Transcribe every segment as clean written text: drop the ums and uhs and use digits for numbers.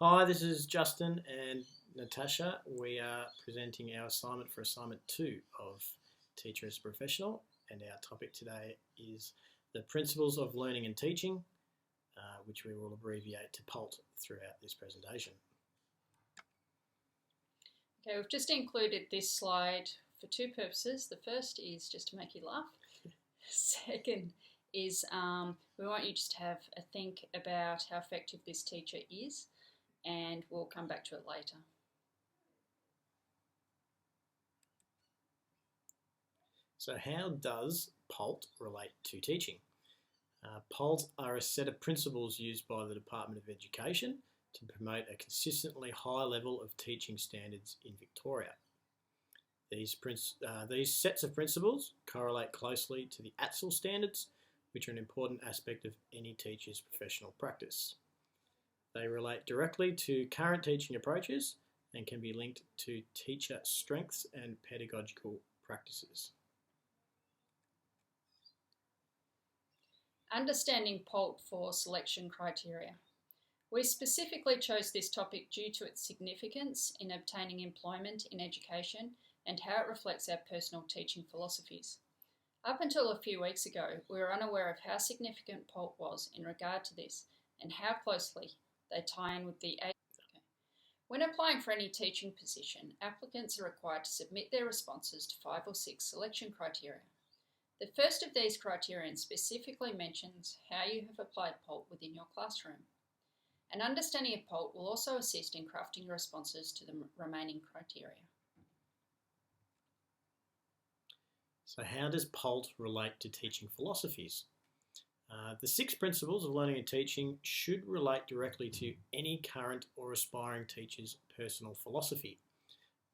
Hi, this is Justin and Natasha. We are presenting our assignment for assignment 2 of Teacher as a Professional, and our topic today is the principles of learning and teaching, which we will abbreviate to PALT throughout this presentation. Okay, we've just included this slide for two purposes. The first is just to make you laugh. Second is we want you just to have a think about how effective this teacher is, and we'll come back to it later. So how does PALT relate to teaching? PALT are a set of principles used by the Department of Education to promote a consistently high level of teaching standards in Victoria. These sets of principles correlate closely to the ATSL standards, which are an important aspect of any teacher's professional practice. They relate directly to current teaching approaches and can be linked to teacher strengths and pedagogical practices. Understanding PALT for selection criteria. We specifically chose this topic due to its significance in obtaining employment in education and how it reflects our personal teaching philosophies. Up until a few weeks ago, we were unaware of how significant PALT was in regard to this and how closely they tie in with the When applying for any teaching position, applicants are required to submit their responses to 5 or 6 selection criteria. The first of these criterion specifically mentions how you have applied PALT within your classroom. An understanding of PALT will also assist in crafting responses to the remaining criteria. So how does PALT relate to teaching philosophies? The 6 principles of learning and teaching should relate directly to any current or aspiring teacher's personal philosophy.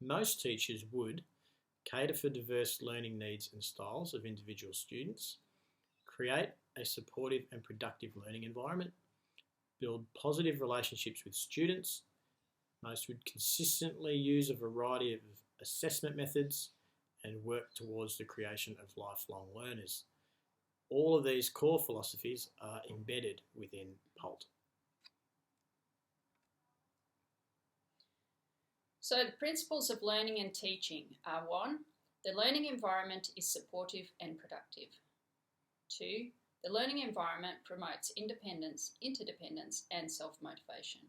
Most teachers would cater for diverse learning needs and styles of individual students, create a supportive and productive learning environment, build positive relationships with students. Most would consistently use a variety of assessment methods and work towards the creation of lifelong learners. All of these core philosophies are embedded within PALT. So the principles of learning and teaching are 1. The learning environment is supportive and productive. 2. The learning environment promotes independence, interdependence and self-motivation.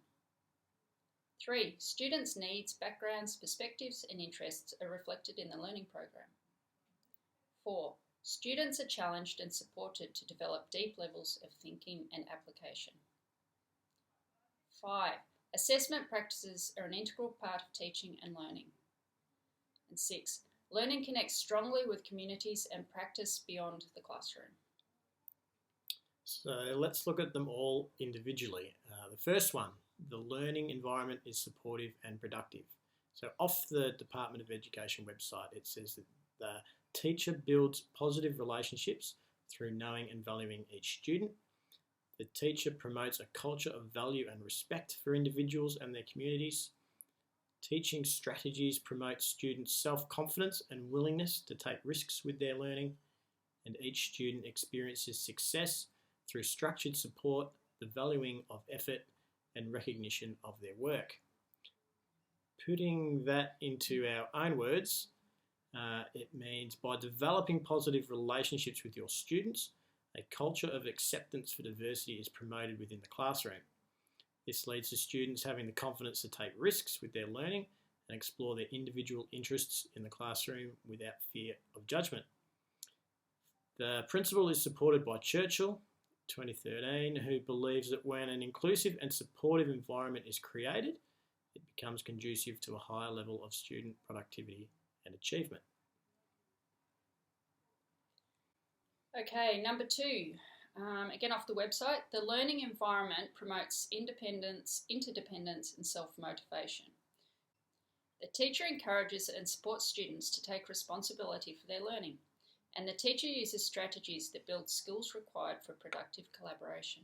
3. Students' needs, backgrounds, perspectives and interests are reflected in the learning program. 4. Students are challenged and supported to develop deep levels of thinking and application. 5. Assessment practices are an integral part of teaching and learning. And 6. Learning connects strongly with communities and practice beyond the classroom. So let's look at them all individually. The first one, the learning environment is supportive and productive. So off the Department of Education website, it says that the teacher builds positive relationships through knowing and valuing each student. The teacher promotes a culture of value and respect for individuals and their communities. Teaching strategies promote students' self-confidence and willingness to take risks with their learning, and each student experiences success through structured support, the valuing of effort, and recognition of their work. Putting that into our own words, it means by developing positive relationships with your students, a culture of acceptance for diversity is promoted within the classroom. This leads to students having the confidence to take risks with their learning and explore their individual interests in the classroom without fear of judgment. The principle is supported by Churchill, 2013, who believes that when an inclusive and supportive environment is created, it becomes conducive to a higher level of student productivity and achievement. Okay, number 2. Again off the website, the learning environment promotes independence, interdependence and self-motivation. The teacher encourages and supports students to take responsibility for their learning, and the teacher uses strategies that build skills required for productive collaboration.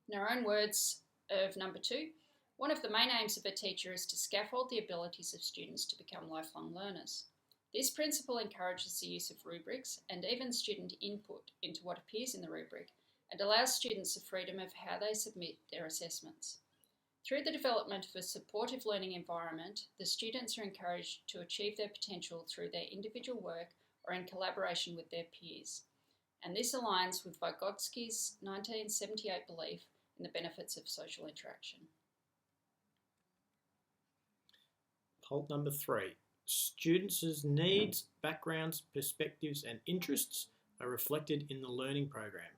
In our own words of number 2, one of the main aims of a teacher is to scaffold the abilities of students to become lifelong learners. This principle encourages the use of rubrics and even student input into what appears in the rubric and allows students the freedom of how they submit their assessments. Through the development of a supportive learning environment, the students are encouraged to achieve their potential through their individual work or in collaboration with their peers. And this aligns with Vygotsky's 1978 belief in the benefits of social interaction. Poll number 3. Students' needs, backgrounds, perspectives and interests are reflected in the learning program.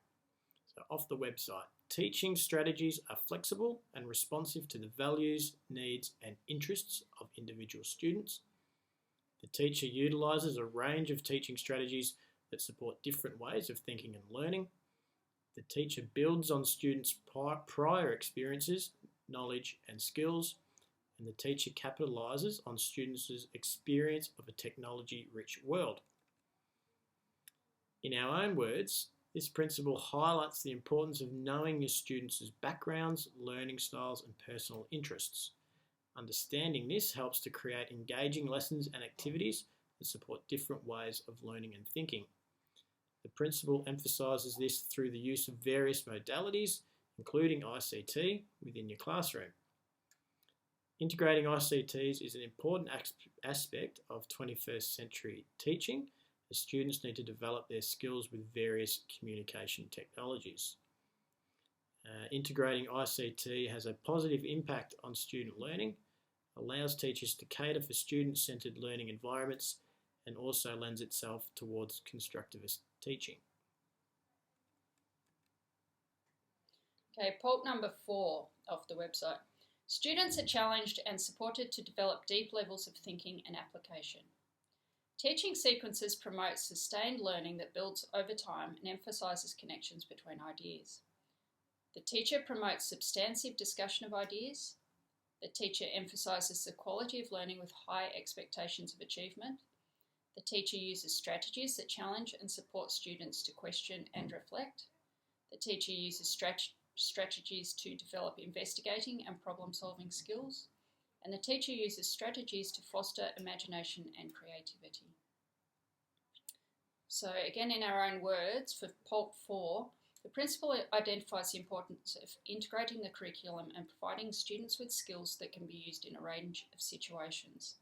So off the website, teaching strategies are flexible and responsive to the values, needs and interests of individual students. The teacher utilises a range of teaching strategies that support different ways of thinking and learning. The teacher builds on students' prior experiences, knowledge and skills, and the teacher capitalises on students' experience of a technology-rich world. In our own words, this principle highlights the importance of knowing your students' backgrounds, learning styles and personal interests. Understanding this helps to create engaging lessons and activities that support different ways of learning and thinking. The principle emphasises this through the use of various modalities, including ICT, within your classroom. Integrating ICTs is an important aspect of 21st century teaching, as students need to develop their skills with various communication technologies. Integrating ICT has a positive impact on student learning, allows teachers to cater for student-centred learning environments, and also lends itself towards constructivist teaching. Okay, poll number 4 off the website. Students are challenged and supported to develop deep levels of thinking and application. Teaching sequences promote sustained learning that builds over time and emphasises connections between ideas. The teacher promotes substantive discussion of ideas. The teacher emphasises the quality of learning with high expectations of achievement. The teacher uses strategies that challenge and support students to question and reflect. The teacher uses strategies to develop investigating and problem-solving skills. And the teacher uses strategies to foster imagination and creativity. So again, in our own words, for poll 4, the principle identifies the importance of integrating the curriculum and providing students with skills that can be used in a range of situations.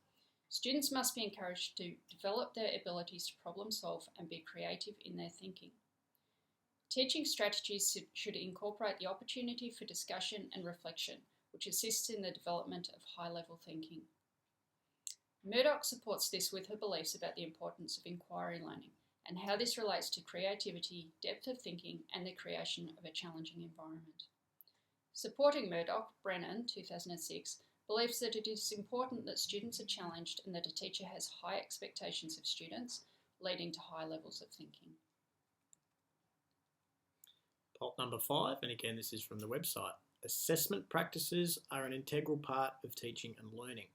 Students must be encouraged to develop their abilities to problem solve and be creative in their thinking. Teaching strategies should incorporate the opportunity for discussion and reflection, which assists in the development of high-level thinking. Murdoch supports this with her beliefs about the importance of inquiry learning and how this relates to creativity, depth of thinking, and the creation of a challenging environment. Supporting Murdoch, Brennan, 2006, believes that it is important that students are challenged and that a teacher has high expectations of students, leading to high levels of thinking. Poll number 5, and again this is from the website. Assessment practices are an integral part of teaching and learning.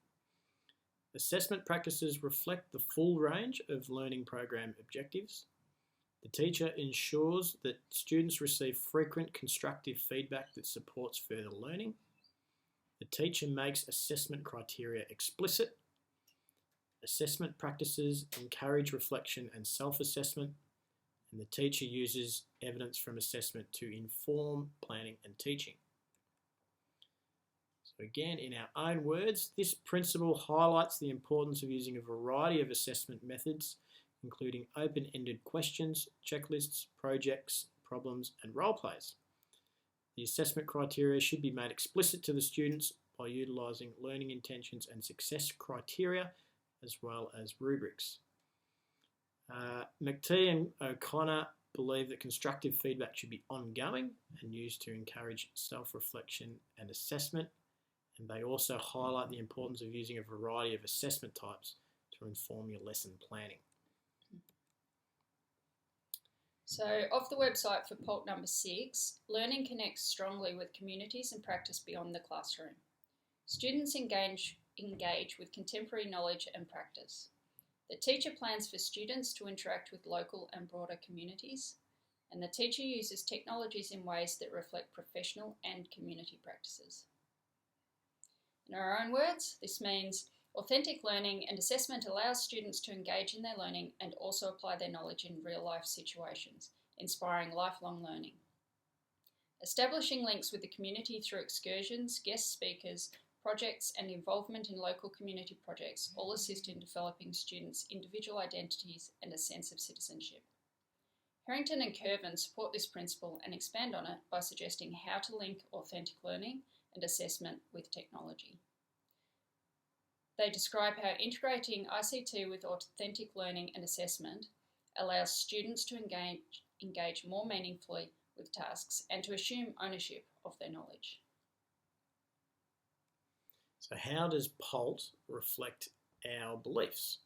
Assessment practices reflect the full range of learning program objectives. The teacher ensures that students receive frequent constructive feedback that supports further learning. The teacher makes assessment criteria explicit. Assessment practices encourage reflection and self-assessment, and the teacher uses evidence from assessment to inform planning and teaching. So again, in our own words, this principle highlights the importance of using a variety of assessment methods, including open-ended questions, checklists, projects, problems, and role plays. The assessment criteria should be made explicit to the students by utilising learning intentions and success criteria, as well as rubrics. McTee and O'Connor believe that constructive feedback should be ongoing and used to encourage self-reflection and assessment, and they also highlight the importance of using a variety of assessment types to inform your lesson planning. So off the website for poll number 6, learning connects strongly with communities and practice beyond the classroom. Students engage with contemporary knowledge and practice. The teacher plans for students to interact with local and broader communities, and the teacher uses technologies in ways that reflect professional and community practices. In our own words, this means authentic learning and assessment allows students to engage in their learning and also apply their knowledge in real-life situations, inspiring lifelong learning. Establishing links with the community through excursions, guest speakers, projects and involvement in local community projects all assist in developing students' individual identities and a sense of citizenship. Harrington and Curvin support this principle and expand on it by suggesting how to link authentic learning and assessment with technology. They describe how integrating ICT with authentic learning and assessment allows students to engage more meaningfully with tasks and to assume ownership of their knowledge. So how does POLT reflect our beliefs?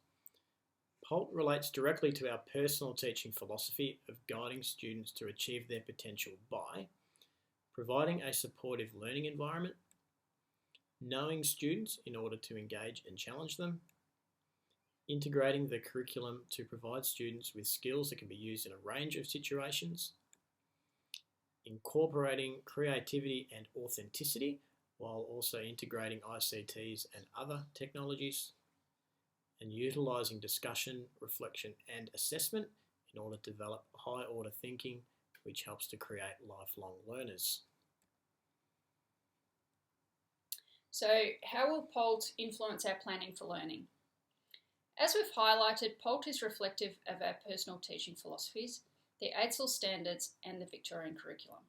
POLT relates directly to our personal teaching philosophy of guiding students to achieve their potential by providing a supportive learning environment, knowing students in order to engage and challenge them, integrating the curriculum to provide students with skills that can be used in a range of situations, incorporating creativity and authenticity while also integrating ICTs and other technologies, and utilising discussion, reflection and assessment in order to develop high order thinking, which helps to create lifelong learners. So how will POLT influence our planning for learning? As we've highlighted, POLT is reflective of our personal teaching philosophies, the AITSL standards and the Victorian curriculum.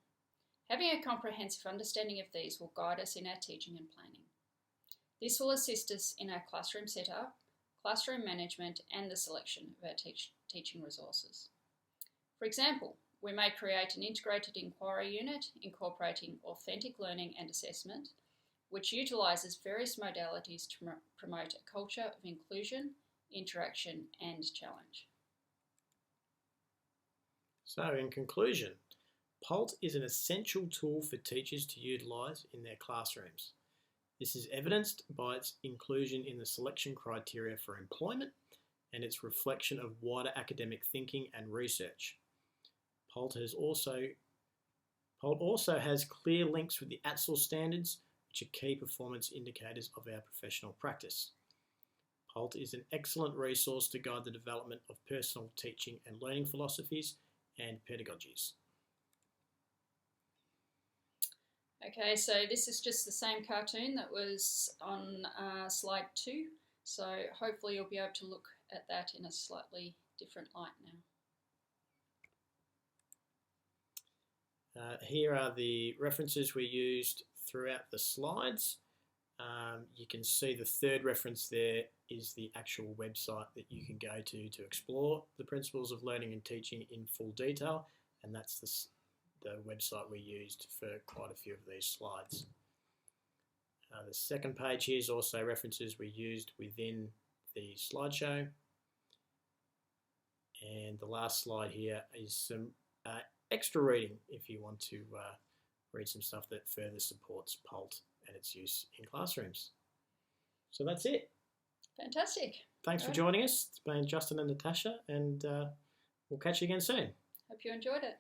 Having a comprehensive understanding of these will guide us in our teaching and planning. This will assist us in our classroom setup, classroom management and the selection of our teaching resources. For example, we may create an integrated inquiry unit incorporating authentic learning and assessment, which utilises various modalities to promote a culture of inclusion, interaction and challenge. So in conclusion, POLT is an essential tool for teachers to utilise in their classrooms. This is evidenced by its inclusion in the selection criteria for employment and its reflection of wider academic thinking and research. POLT also has clear links with the AITSL standards, which are key performance indicators of our professional practice. POLT is an excellent resource to guide the development of personal teaching and learning philosophies and pedagogies. Okay, so this is just the same cartoon that was on slide 2, so hopefully you'll be able to look at that in a slightly different light now. Here are the references we used throughout the slides. You can see the third reference there is the actual website that you can go to explore the principles of learning and teaching in full detail, and that's the website we used for quite a few of these slides. The second page here is also references we used within the slideshow, and the last slide here is some extra reading if you want to read some stuff that further supports POLT and its use in classrooms. So that's it. Fantastic. Thanks for joining us. It's been Justin and Natasha, and we'll catch you again soon. Hope you enjoyed it.